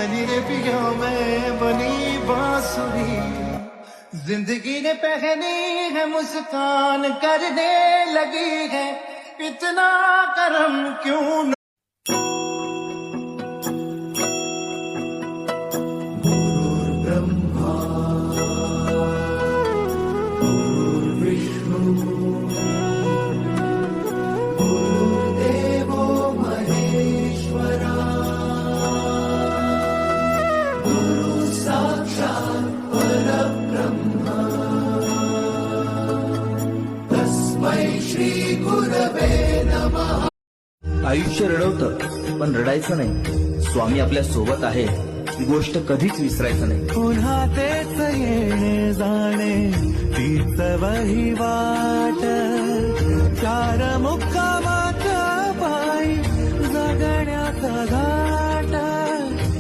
बनी रे पिया मैं बनी बांसुरी, जिंदगी ने पहनी है मुस्कान करने लगी है, इतना करम क्यों न। गुरुर्ब्रह्मा गुरुर्विष्णु गुरुर्देवो महेश्वरा, गुरु साक्षात् परब्रह्म, तस्मै श्री गुरवे नमः। आयुष्य रडवतं पण रडायचं नाही. स्वामी आपल्या सोबत आहे ही गोष्ट कधीच विसरायचं नाही. पुन्हा तेच येणे जाणे तीच वही वाट, चार मुक्का